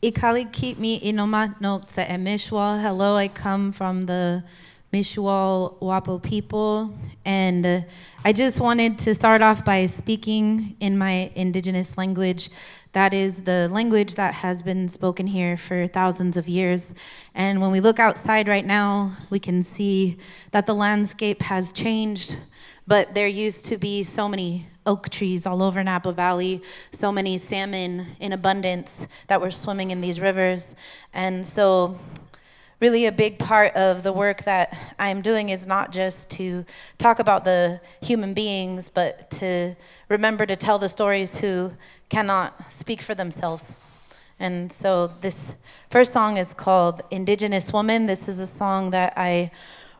Ikali keep me inomat nok sa Mishwal. Hello, I come from the Mishwal Wapo people, and I just wanted to start off by speaking in my indigenous language. That is the language that has been spoken here for thousands of years. And when we look outside right now, we can see that the landscape has changed, but there used to be so many oak trees all over Napa Valley, so many salmon in abundance that were swimming in these rivers. And so really a big part of the work that I'm doing is not just to talk about the human beings, but to remember to tell the stories who cannot speak for themselves. And so this first song is called Indigenous Woman. This is a song that I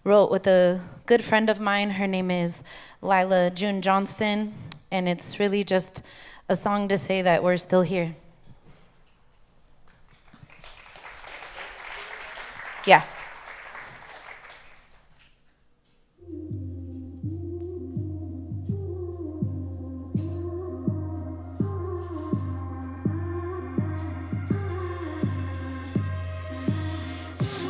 wrote with a good friend of mine. Her name is Lila June Johnston, and it's really just a song to say that we're still here. Yeah.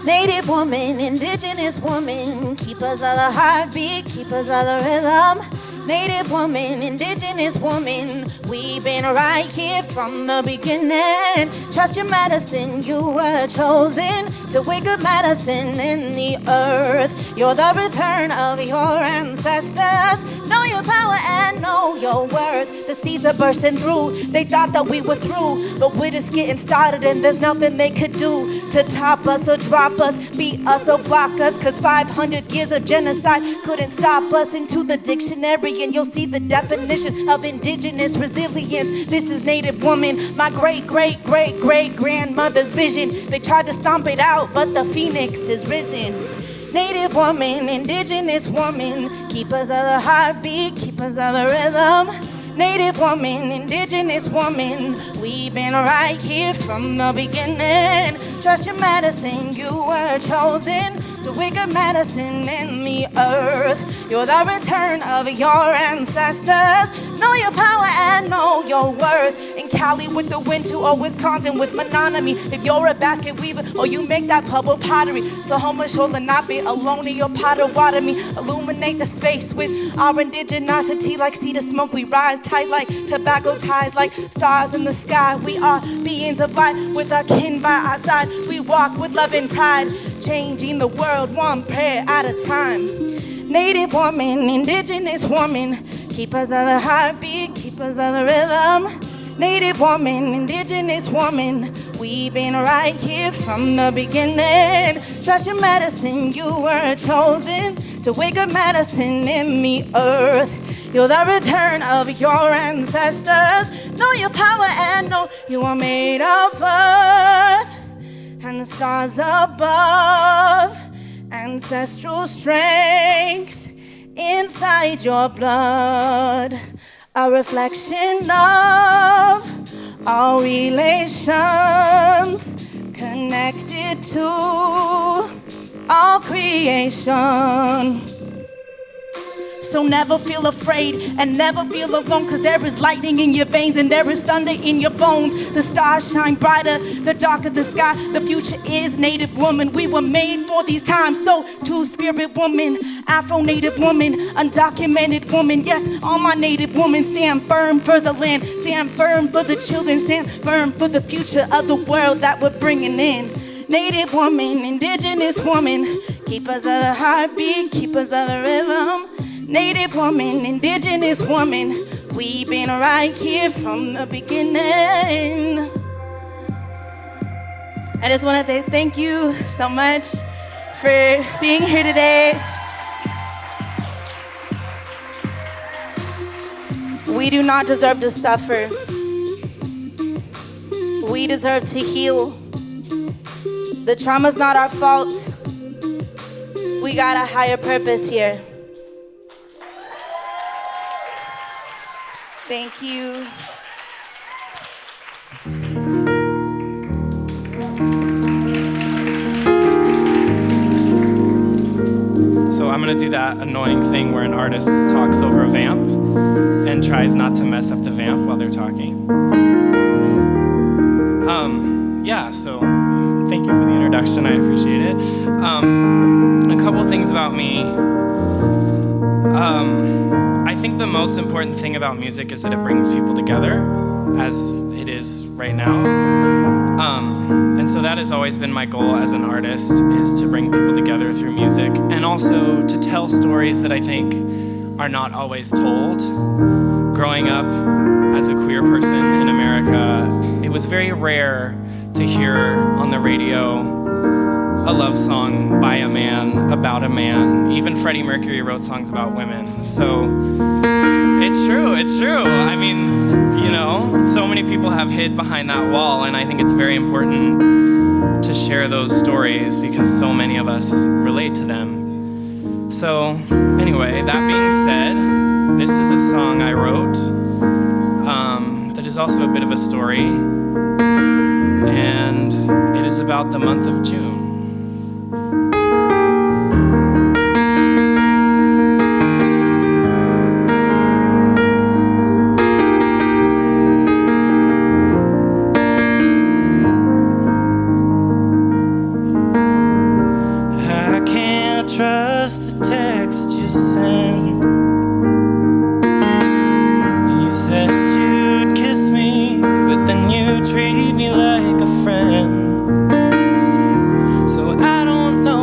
Native woman, indigenous woman, keepers of the heartbeat, keepers of the rhythm. Native woman, indigenous woman, we've been right here from the beginning. Trust your medicine, you were chosen to wake up medicine in the earth. You're the return of your ancestors. Know your power and know your worth. The seeds are bursting through. They thought that we were through, but we're just getting started, and there's nothing they could do to top us or drop us, beat us or block us. Cause 500 years of genocide couldn't stop us. Into the dictionary and you'll see the definition of indigenous resilience. This is Native woman, my great great great great grandmother's vision. They tried to stomp it out, but the phoenix is risen. Native woman, indigenous woman, keepers of the heartbeat, keepers of the rhythm. Native woman, indigenous woman, we've been right here from the beginning. Trust your medicine, you were chosen to wake up medicine in the earth. You're the return of your ancestors. Know your power and know your worth. In Cali with the winter or Wisconsin with monogamy. If you're a basket weaver or you make that pebble pottery, Slahoma Shola not be alone in your pot of water me. Illuminate the space with our indigenosity like cedar smoke. We rise tight like tobacco ties, like stars in the sky. We are beings of light with our kin by our side. We walk with love and pride, changing the world one prayer at a time. Native woman, indigenous woman, keepers of the heartbeat, keepers of the rhythm. Native woman, indigenous woman, we've been right here from the beginning. Trust your medicine, you were chosen to wake up medicine in the earth. You're the return of your ancestors. Know your power and know you are made of earth and the stars above. Ancestral strength inside your blood, a reflection of our relations, connected to all creation. So never feel afraid and never feel alone, cause there is lightning in your veins and there is thunder in your bones. The stars shine brighter, the darker the sky. The future is Native woman. We were made for these times. So too spirit woman, Afro-Native woman, undocumented woman. Yes, all my Native women stand firm for the land, stand firm for the children, stand firm for the future of the world that we're bringing in. Native woman, indigenous woman, keepers of the heartbeat, keepers of the rhythm. Native woman, indigenous woman, we've been right here from the beginning. I just want to say thank you so much for being here today. We do not deserve to suffer. We deserve to heal. The trauma's not our fault. We got a higher purpose here. Thank you. So I'm gonna do that annoying thing where an artist talks over a vamp and tries not to mess up the vamp while they're talking. Yeah, question. I appreciate it. A couple things about me. I think the most important thing about music is that it brings people together, as it is right now. And so that has always been my goal as an artist, is to bring people together through music, and also to tell stories that I think are not always told. Growing up as a queer person in America, it was very rare to hear on the radio a love song by a man, about a man. Even Freddie Mercury wrote songs about women. So it's true. I mean, you know, so many people have hid behind that wall, and I think it's very important to share those stories because so many of us relate to them. So anyway, that being said, this is a song I wrote that is also a bit of a story, and it is about the month of June. Treat me like a friend. So I don't know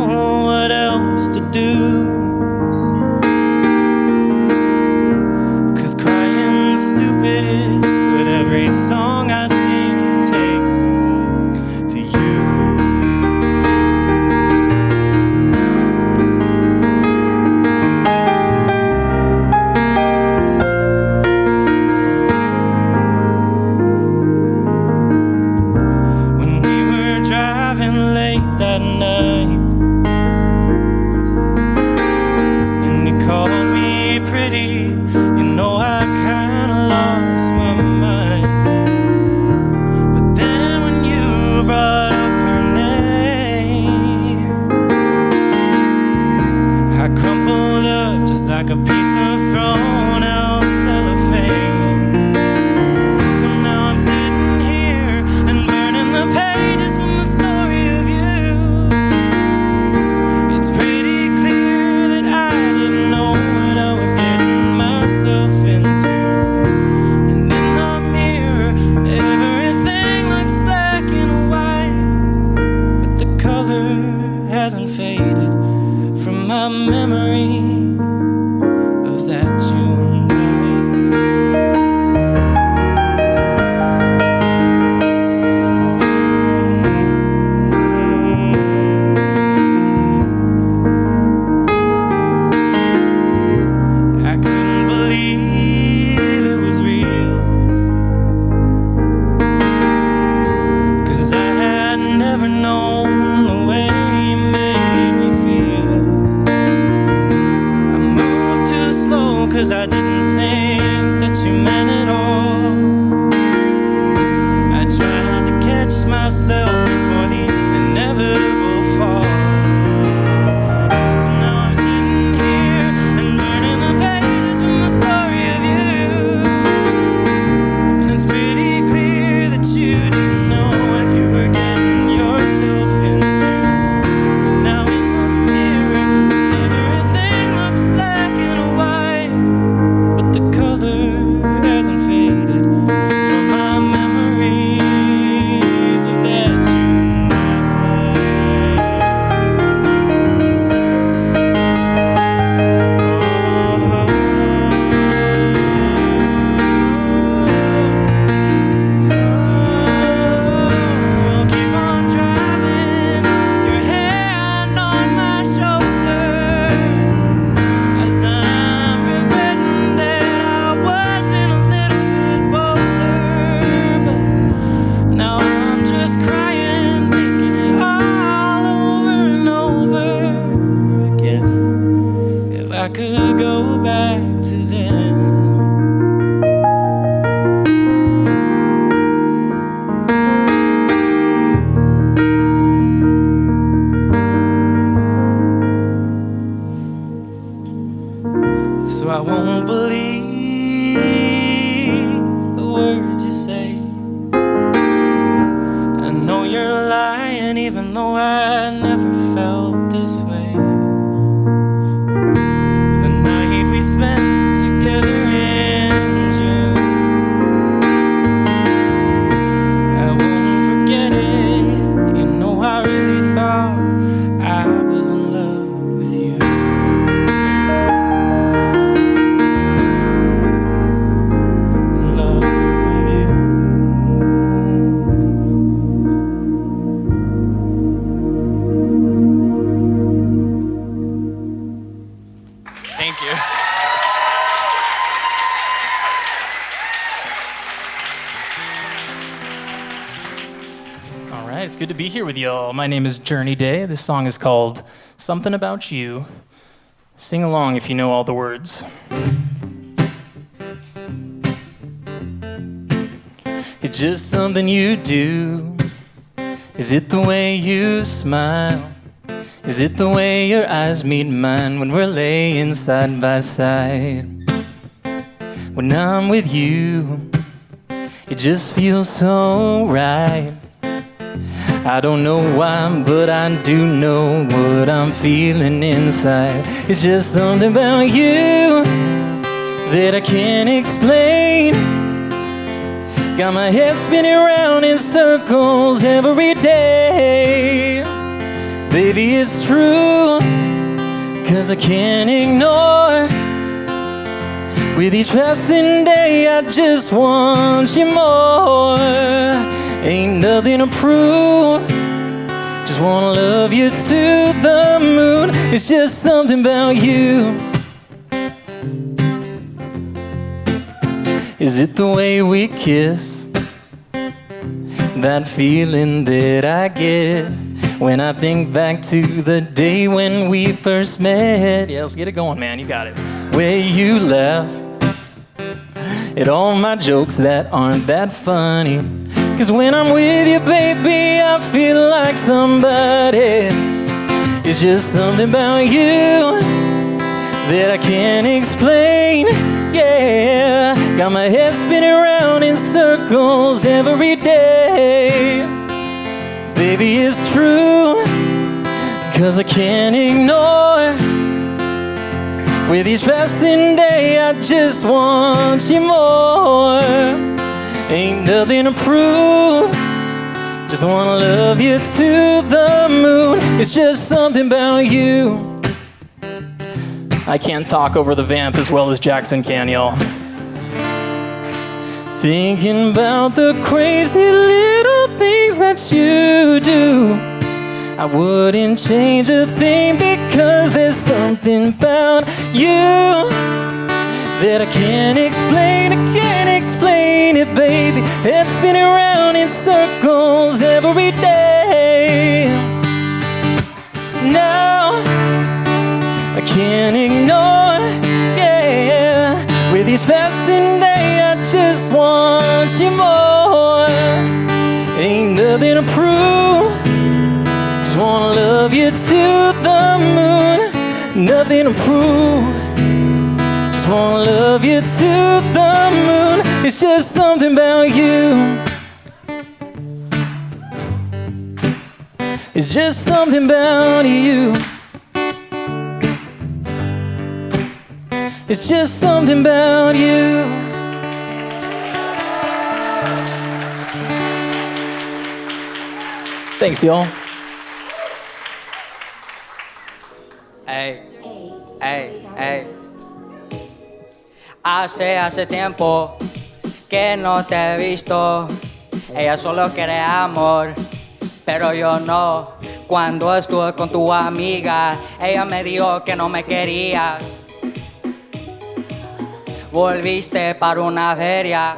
even though I never felt this way. The night we spent together in June, I won't forget it. You know, I really thought I was in love with you. In love with you. Thank you. All right, it's good to be here with y'all. My name is Journey Day. This song is called Something About You. Sing along if you know all the words. It's just something you do. Is it the way you smile? Is it the way your eyes meet mine when we're laying side by side? When I'm with you, it just feels so right. I don't know why, but I do know what I'm feeling inside. It's just something about you that I can't explain. Got my head spinning round in circles every day. Baby, it's true, 'cause I can't ignore. With each passing day, I just want you more. Ain't nothing to prove, just wanna love you to the moon. It's just something about you. Is it the way we kiss? That feeling that I get when I think back to the day when we first met. Yeah, let's get it going, man, you got it. Where you laugh at all my jokes that aren't that funny. 'Cause when I'm with you, baby, I feel like somebody. It's just something about you that I can't explain. Yeah, got my head spinning around in circles every day. Baby, it's true, 'cause I can't ignore. With each passing day, I just want you more. Ain't nothing to prove, just wanna love you to the moon. It's just something about you. I can't talk over the vamp as well as Jackson can, y'all. Thinking about the crazy little things that you do, I wouldn't change a thing, because there's something about you that I can't explain. I can't explain it, baby. It's spinning around in circles every day. Now I can't ignore, yeah. With each passing day, I just want you more. Ain't nothing to prove, just wanna love you to the moon. Nothing to prove, just wanna love you to the moon. It's just something about you. It's just something about you. It's just something about you. Thanks, y'all. Ey, ey, ey. Hace tiempo que no te he visto. Ella solo quiere amor, pero yo no. Cuando estuve con tu amiga, ella me dijo que no me querías. Volviste para una feria.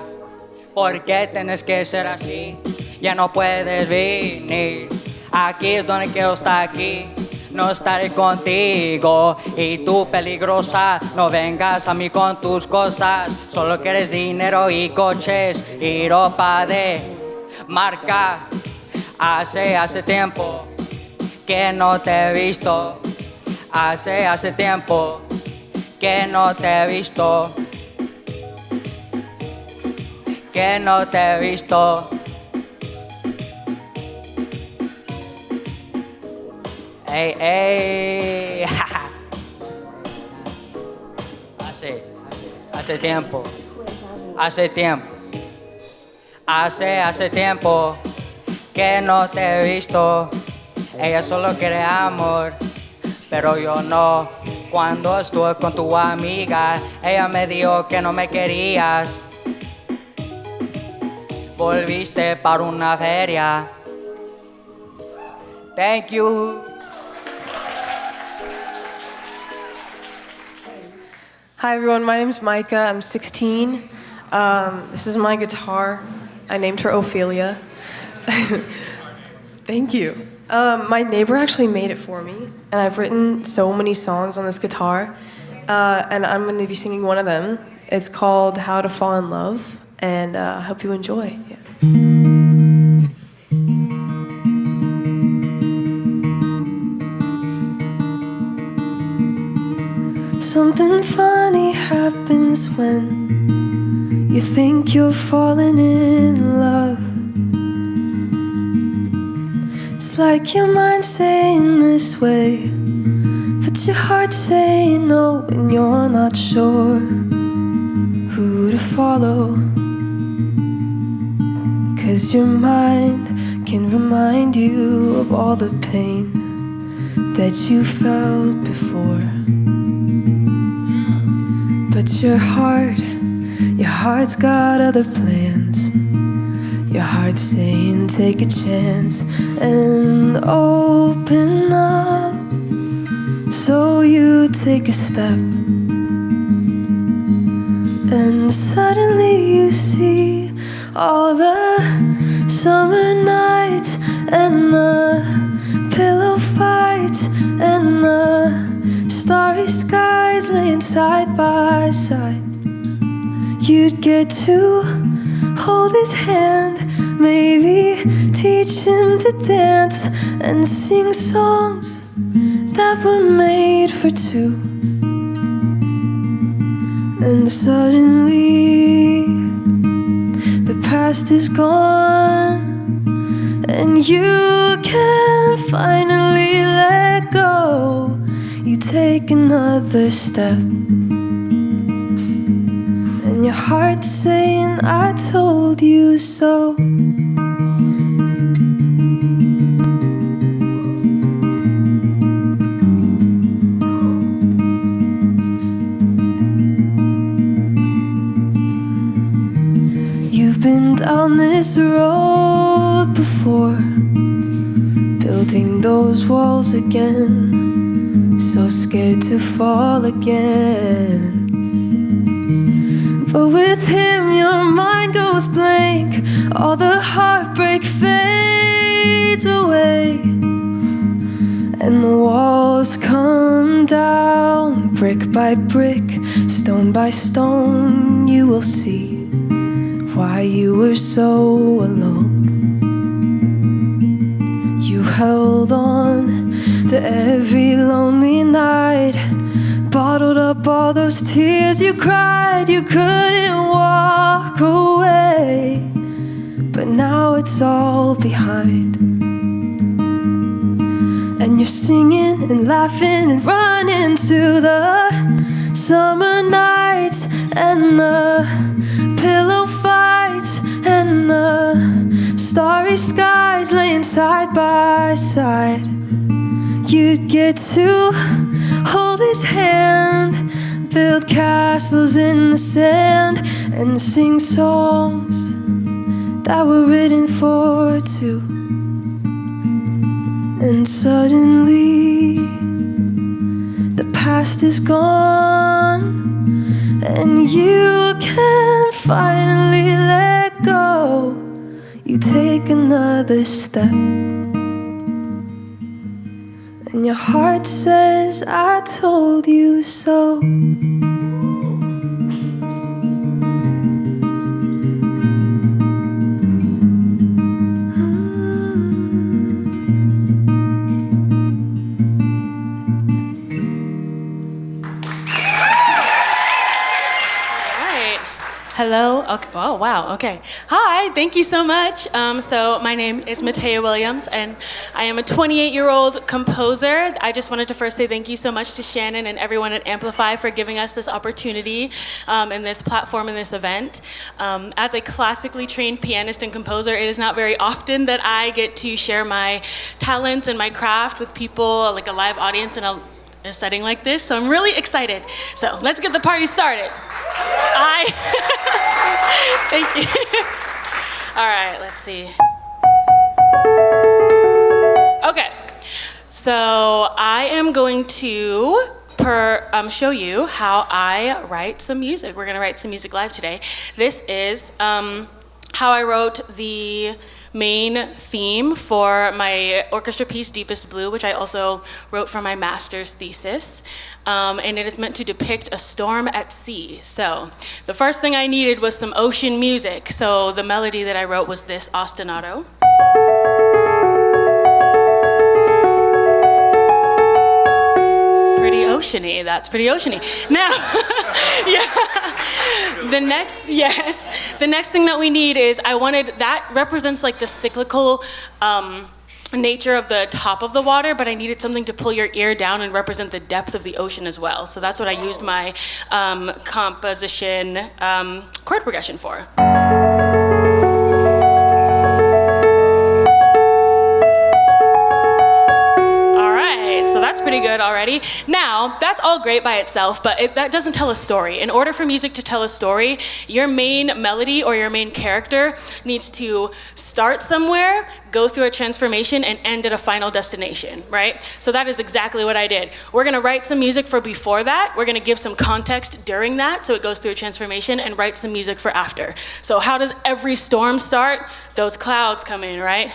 ¿Por qué tienes que ser así? Ya no puedes venir. Aquí es donde quiero estar, aquí. No estaré contigo. Y tú, peligrosa, no vengas a mí con tus cosas. Solo quieres dinero y coches y ropa de marca. Hace tiempo que no te he visto. Hace tiempo que no te he visto. Que no te he visto. Ey, ey. Hace tiempo. Hace tiempo que no te he visto. Ella solo quiere amor, pero yo no. Cuando estuve con tu amiga, ella me dijo que no me querías. Volviste para una feria. Thank you. Hi everyone, my name's Myka. I'm 16. This is my guitar. I named her Ophelia. Thank you. My neighbor actually made it for me, and I've written so many songs on this guitar, and I'm going to be singing one of them. It's called How to Fall in Love, and I hope you enjoy. Yeah. Something funny happens when you think you're falling in love. It's like your mind's saying this way, but your heart's saying no when you're not sure who to follow. 'Cause your mind can remind you of all the pain that you felt before. But your heart's got other plans. Your heart's saying take a chance and open up. So you take a step, and suddenly you see all the summer nights and the pillow fights and the starry skies laying side by side. You'd get to hold his hand, maybe teach him to dance and sing songs that were made for two. And suddenly the past is gone, and you can finally let go. You take another step, and your heart's saying I told you so. You've been down this road before, building those walls again, so scared to fall again. But with him your mind goes blank, all the heartbreak fades away, and the walls come down brick by brick, stone by stone. You will see why you were so alone. You held on to every lonely night, bottled up all those tears you cried. You couldn't walk away, but now it's all behind. And you're singing and laughing and running to the summer nights and the pillow fights and the starry skies laying side by side. You'd get to hold his hand, build castles in the sand, and sing songs that were written for two. And suddenly the past is gone, and you can finally let go. You take another step, and your heart says I told you so. Hello. Okay. Oh, wow. Okay. Hi. Thank you so much. So my name is Mattea Williams, and I am a 28-year-old composer. I just wanted to first say thank you so much to Shannon and everyone at Amplify for giving us this opportunity and this platform and this event. As a classically trained pianist and composer, it is not very often that I get to share my talents and my craft with people, like a live audience in a setting like this. So I'm really excited. So let's get the party started. Thank you. All right, let's see. Okay, so I am going to show you how I write some music. We're gonna write some music live today. This is how I wrote the main theme for my orchestra piece, Deepest Blue, which I also wrote for my master's thesis. And it is meant to depict a storm at sea. So the first thing I needed was some ocean music. So the melody that I wrote was this ostinato. Pretty oceany, that's pretty oceany. Now, yeah, the next thing that we need is, that represents like the cyclical nature of the top of the water, but I needed something to pull your ear down and represent the depth of the ocean as well. So that's what I used my composition chord progression for. So that's pretty good already. Now, that's all great by itself, but that doesn't tell a story. In order for music to tell a story, your main melody or your main character needs to start somewhere, go through a transformation, and end at a final destination, right? So that is exactly what I did. We're gonna write some music for before that. We're gonna give some context during that, so it goes through a transformation, and write some music for after. So how does every storm start? Those clouds come in, right?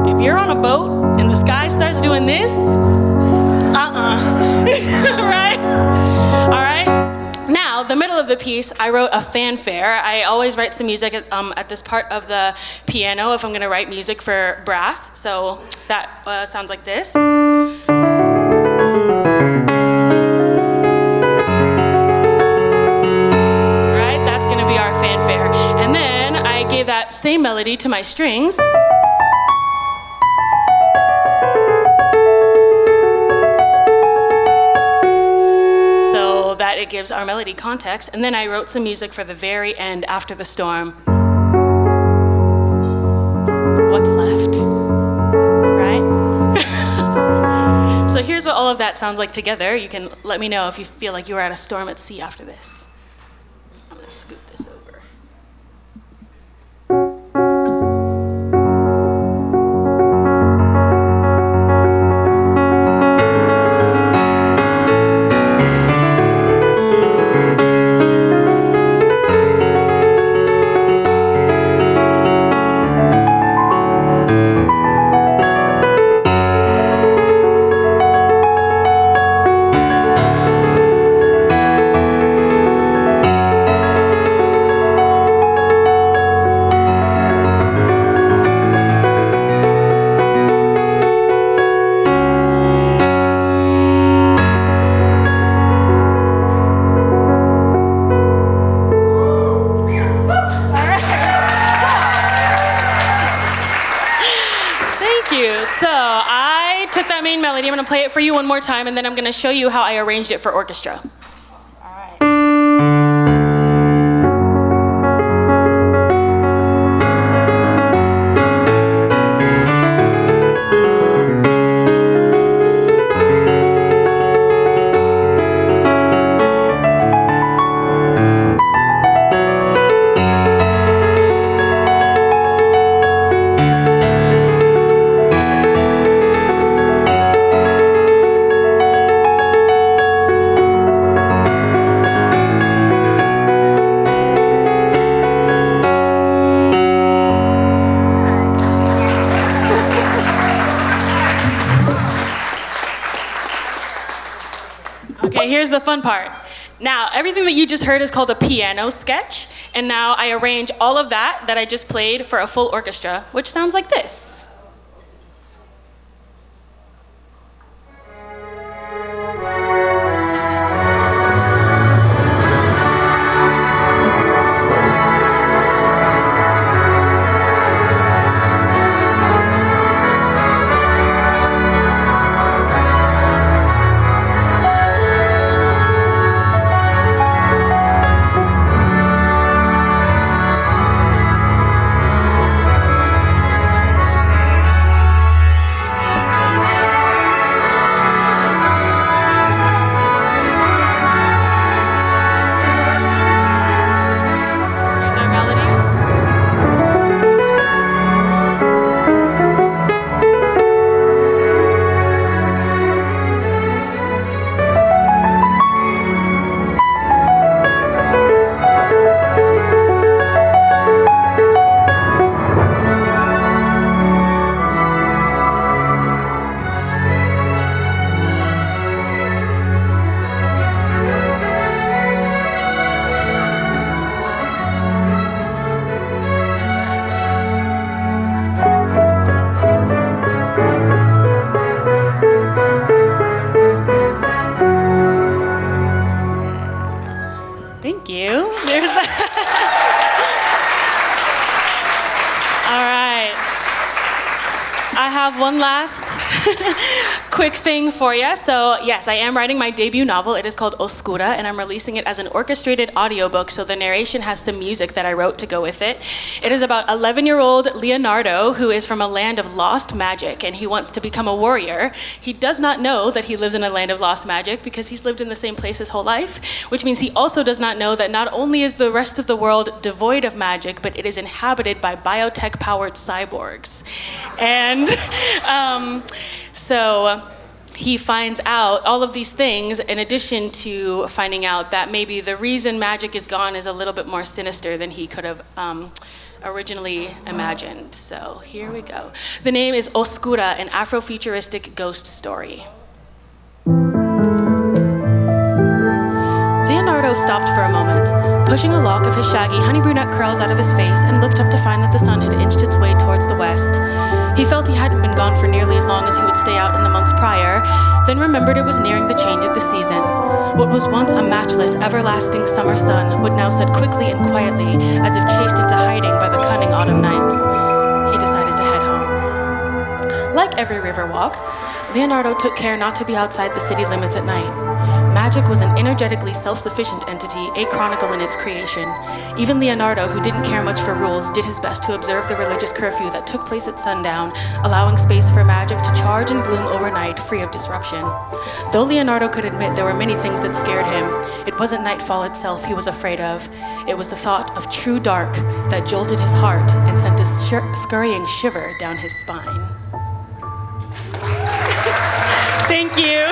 If you're on a boat and the sky starts doing this, right? All right? Now, the middle of the piece, I wrote a fanfare. I always write some music at this part of the piano if I'm gonna write music for brass. So that sounds like this. Right, that's gonna be our fanfare. And then I gave that same melody to my strings. That it gives our melody context, and then I wrote some music for the very end after the storm. What's left, right? So here's what all of that sounds like together. You can let me know if you feel like you were at a storm at sea after this. I'm gonna scoot this over. I'm going to play it for you one more time, and then I'm going to show you how I arranged it for orchestra. Okay, here's the fun part. Now, everything that you just heard is called a piano sketch, and now I arrange all of that I just played for a full orchestra, which sounds like this. All right. I have one last quick thing for you. So yes, I am writing my debut novel. It is called Oscura, and I'm releasing it as an orchestrated audiobook, so the narration has some music that I wrote to go with it. It is about 11-year-old Leonardo, who is from a land of lost magic, and he wants to become a warrior. He does not know that he lives in a land of lost magic because he's lived in the same place his whole life, which means he also does not know that not only is the rest of the world devoid of magic, but it is inhabited by biotech-powered cyborgs. And so he finds out all of these things in addition to finding out that maybe the reason magic is gone is a little bit more sinister than he could have originally imagined. So here we go. The name is Oscura, an Afrofuturistic ghost story. Leonardo stopped for a moment, pushing a lock of his shaggy honey brunette curls out of his face, and looked up to find that the sun had inched its way towards the west. He felt he hadn't been gone for nearly as long as he would stay out in the months prior, then remembered it was nearing the change of the season. What was once a matchless, everlasting summer sun would now set quickly and quietly, as if chased into hiding by the cunning autumn nights. He decided to head home. Like every river walk, Leonardo took care not to be outside the city limits at night. Magic was an energetically self-sufficient entity, achronical in its creation. Even Leonardo, who didn't care much for rules, did his best to observe the religious curfew that took place at sundown, allowing space for magic to charge and bloom overnight, free of disruption. Though Leonardo could admit there were many things that scared him, it wasn't nightfall itself he was afraid of. It was the thought of true dark that jolted his heart and sent a scurrying shiver down his spine. Thank you.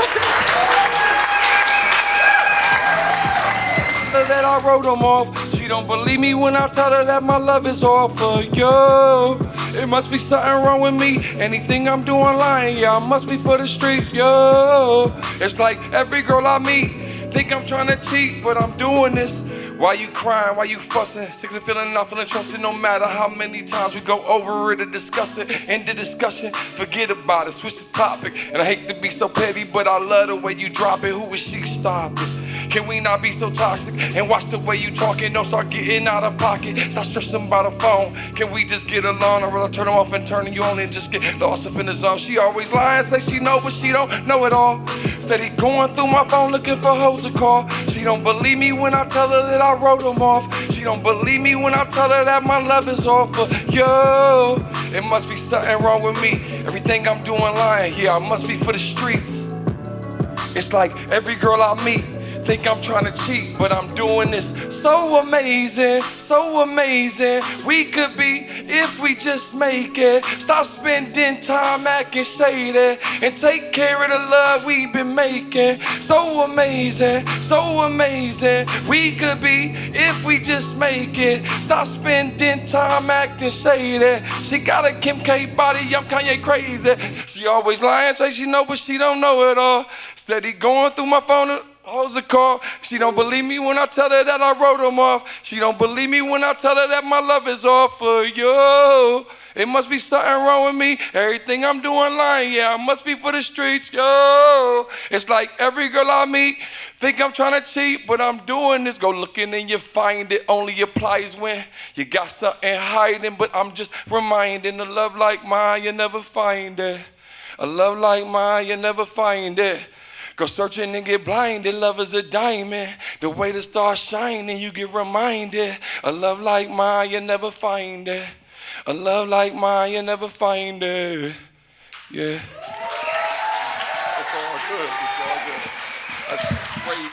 That I wrote them off. She don't believe me when I tell her that my love is all for you. It must be something wrong with me. Anything I'm doing lying, yeah, I must be for the streets, yo. It's like every girl I meet think I'm trying to cheat, but I'm doing this. Why you crying? Why you fussing? Sick of feeling not feeling trusted. No matter how many times we go over it or discuss it. End the discussion, forget about it, switch the topic. And I hate to be so petty, but I love the way you drop it. Who is she? Stop it. Can we not be so toxic? And watch the way you talking, don't start getting out of pocket. Stop stressing about the phone. Can we just get along? Or will I turn them off and turn you on and just get lost up in the zone? She always lying, say she know, but she don't know it all. Steady going through my phone looking for hoes to call. She don't believe me when I tell her that I wrote them off. She don't believe me when I tell her that my love is all for you. It must be something wrong with me. Everything I'm doing lying, yeah, I must be for the streets. It's like every girl I meet think I'm trying to cheat, but I'm doing this so amazing, so amazing. We could be if we just make it. Stop spending time acting shady and take care of the love we've been making. So amazing, so amazing. We could be if we just make it. Stop spending time acting shady. She got a Kim K body, I'm Kanye crazy. She always lying, say she know, but she don't know it all. Steady going through my phone. Hoes a call. She don't believe me when I tell her that I wrote them off. She don't believe me when I tell her that my love is all for you. It must be something wrong with me. Everything I'm doing lying, yeah, I must be for the streets, yo. It's like every girl I meet think I'm trying to cheat, but I'm doing this. Go looking and you find it. Only applies when you got something hiding. But I'm just reminding, a love like mine, you never find it. A love like mine, you never find it. Go searching and get blinded. Love is a diamond. The way the stars shining, you get reminded. A love like mine, you never find it. A love like mine, you never find it. Yeah. It's all good. It's all good. That's great.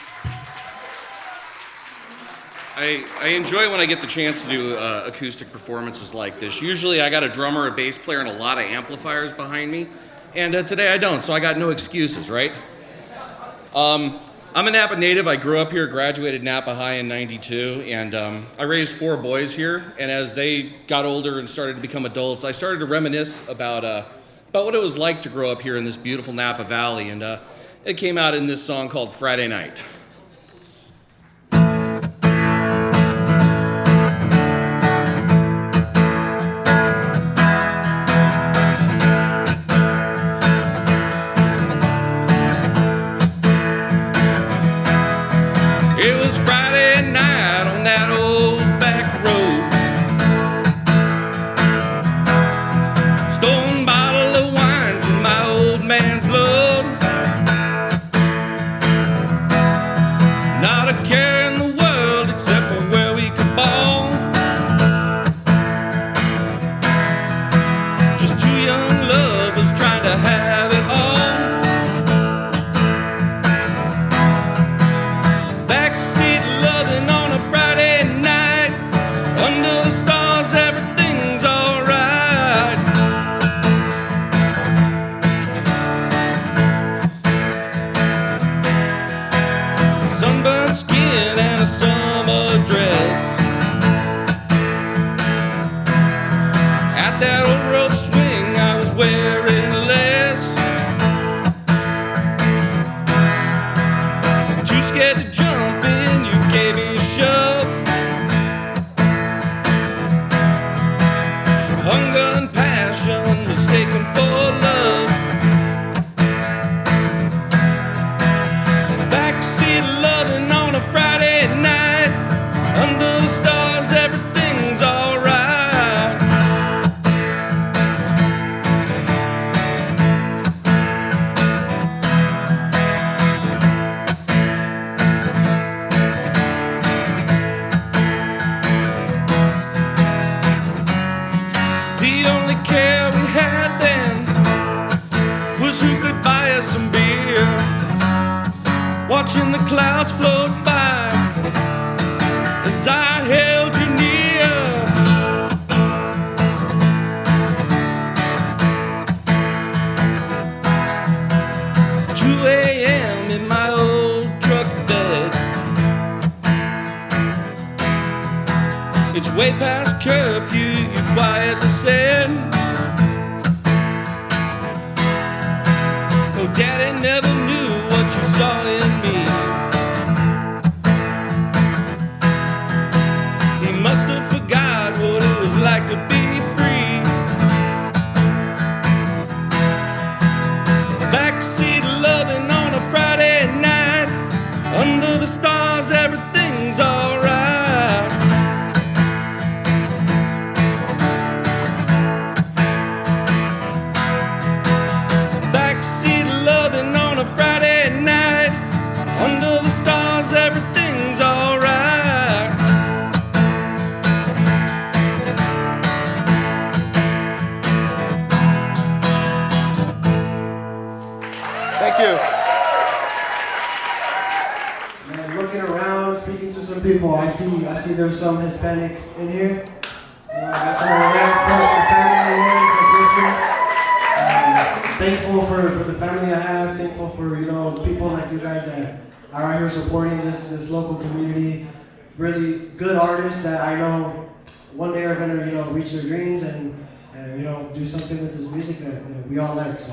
I enjoy when I get the chance to do acoustic performances like this. Usually I got a drummer, a bass player, and a lot of amplifiers behind me. And today I don't, so I got no excuses, right? I'm a Napa native. I grew up here, graduated Napa High in '92, and I raised 4 boys here. And as they got older and started to become adults, I started to reminisce about what it was like to grow up here in this beautiful Napa Valley. And it came out in this song called Friday Night. It was Friday night on that old watching the clouds float by as I held you near. 2 a.m. in my old truck bed. It's way past curfew, you quietly said. Oh, Daddy never knew what you saw in me. He must have forgot what it was like to be free. Backseat loving on a Friday night. Under the stars, everything's alright. Backseat loving on a Friday night. Under the stars, everything's alright. Thank you. And looking around, speaking to some people, I see there's some Hispanic in here. I got some American family in here. Thankful for the family I have. Thankful for people like you guys that are out here supporting this local community. Really good artists that I know one day are gonna reach their dreams and do something with this music that we all like. So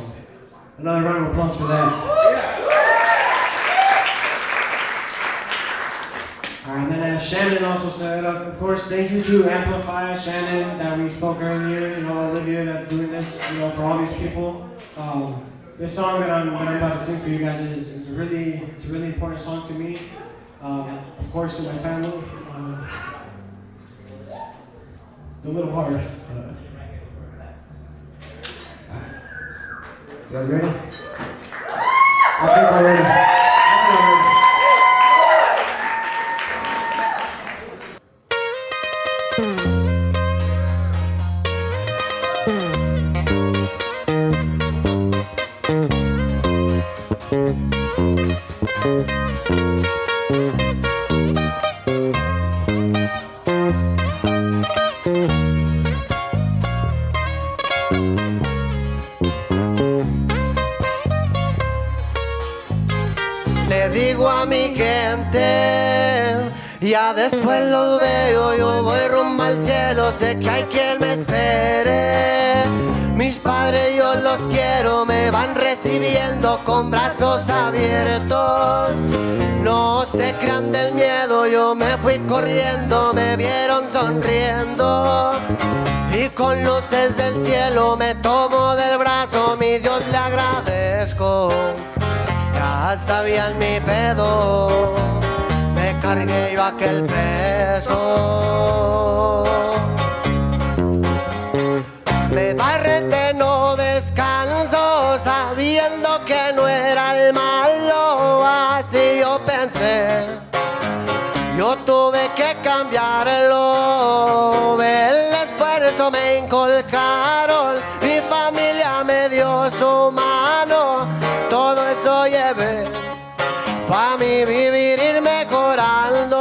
another round of applause for that. And then as Shannon also said, of course, thank you to Amplify, Shannon, that we spoke earlier, Olivia that's doing this, for all these people. This song that I'm about to sing for you guys is a really important song to me. Of course, to my family. It's a little hard. You guys ready? I think we're ready. Le digo a mi gente, ya después los veo, yo voy rumbo al cielo, sé que hay quien me espere. Mis padres yo los quiero, me van recibiendo con brazos abiertos. No se crean del miedo, yo me fui corriendo, me vieron sonriendo. Y con luces del cielo me tomo del brazo, mi Dios le agradezco. Ya sabían mi pedo, me cargué yo aquel peso. De barrete no descanso, sabiendo que no era el malo, así yo pensé. Yo tuve que cambiarlo, el esfuerzo me inculcaron, mi familia me dio su mano, todo eso llevé pa' mi vivir ir mejorando.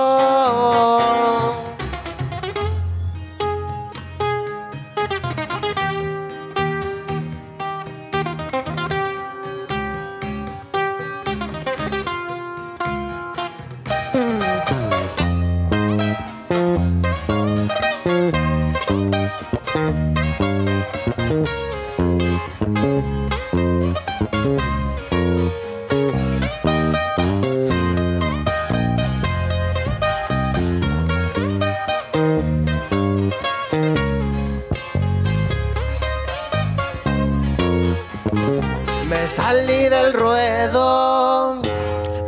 Salí del ruedo,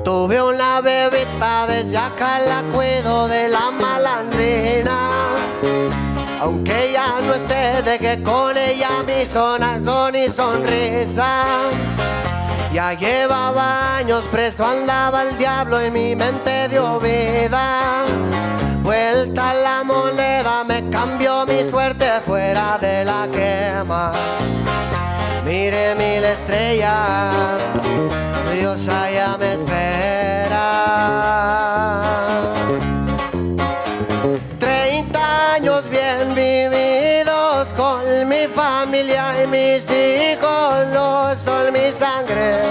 tuve una bebita, desde acá la cuido de la malandrina. Aunque ya no esté, dejé con ella mi sonazón y sonrisa. Ya llevaba años preso, andaba el diablo y mi mente dio vida. Vuelta la moneda, me cambió mi suerte fuera de la quema. mire 1000 estrellas, Dios allá me espera. 30 años bien vividos con mi familia y mis hijos, no son mi sangre,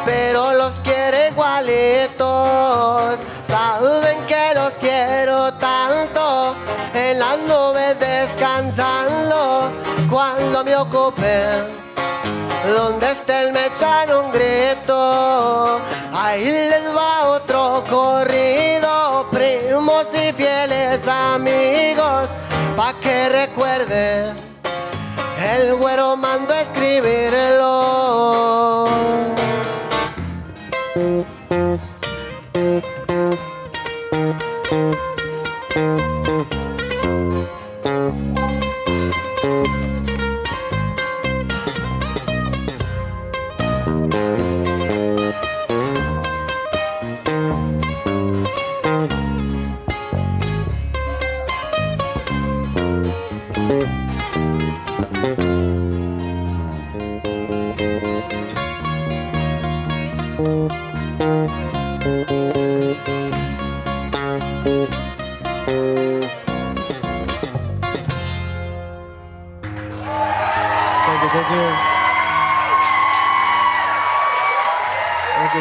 pero los quiero igualitos. Saben que los quiero tanto, en las nubes descansando. Cuando me ocupen, donde estén me echan un grito. Ahí les va otro corrido, primos y fieles amigos, pa' que recuerde, el güero mandó a escribirlo.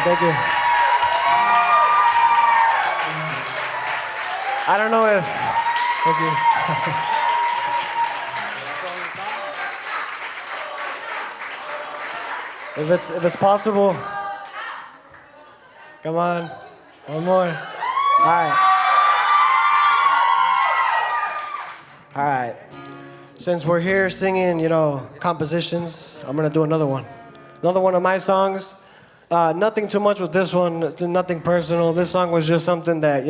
Thank you. I don't know if... Thank you. If it's possible, come on, one more. All right. Since we're here singing, compositions, I'm gonna do another one. Another one of my songs. Nothing too much with this one, nothing personal. This song was just something that,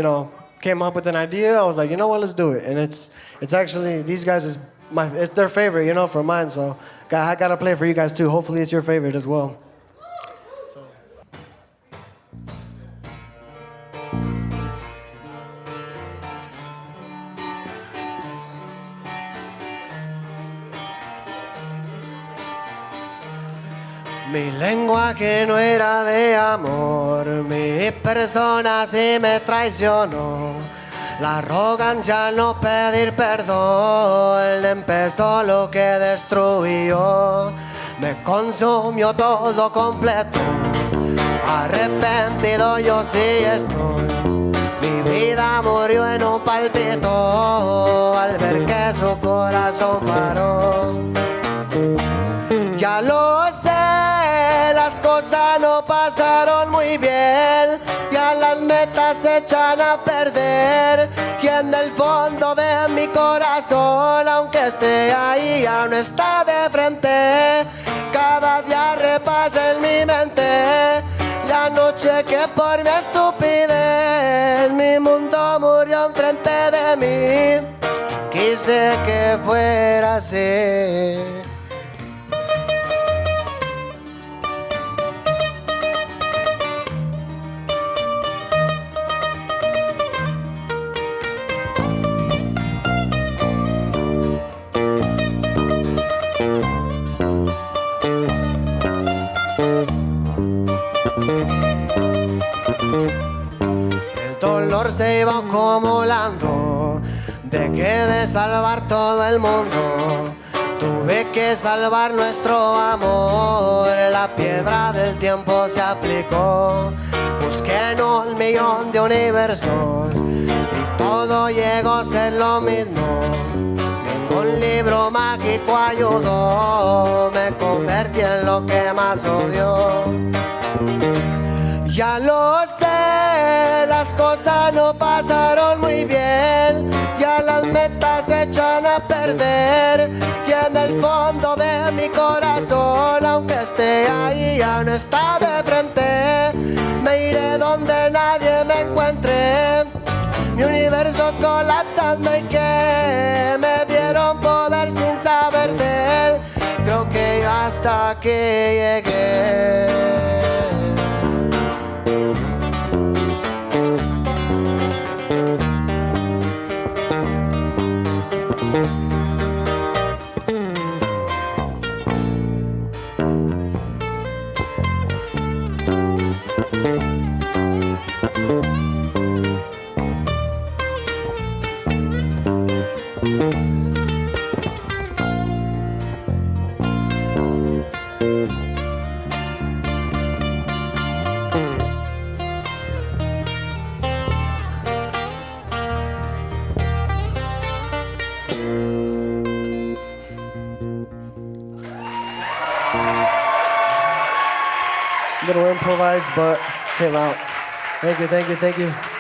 came up with an idea. I was like, you know what, let's do it. And it's actually, these guys it's their favorite, for mine. So I gotta play it for you guys too. Hopefully it's your favorite as well. Mi lenguaje no era de amor, mi persona sí me traicionó. La arrogancia no pedir perdón, empezó lo que destruyó. Me consumió todo completo, arrepentido yo sí estoy. Mi vida murió en un palpito al ver que su corazón paró. Ya lo sé, las cosas no pasaron muy bien, ya las metas se echan a perder. Y en el fondo de mi corazón, aunque esté ahí, ya no está de frente. Cada día repasa en mi mente la noche que por mi estupidez mi mundo murió enfrente de mí. Quise que fuera así. El dolor se iba acumulando, dejé de salvar todo el mundo. Tuve que salvar nuestro amor, la piedra del tiempo se aplicó. Busqué en 1.000.000 de universos y todo llegó a ser lo mismo. Ningún libro mágico ayudó, me convertí en lo que más odió. Ya lo sé, las cosas no pasaron muy bien, ya las metas se echan a perder. Y en el fondo de mi corazón, aunque esté ahí, ya no está de frente. Me iré donde nadie me encuentre, mi universo colapsando y que me dieron poder sin saber de él. Creo que yo hasta aquí llegué. little improvised, but came out. Thank you, thank you, thank you.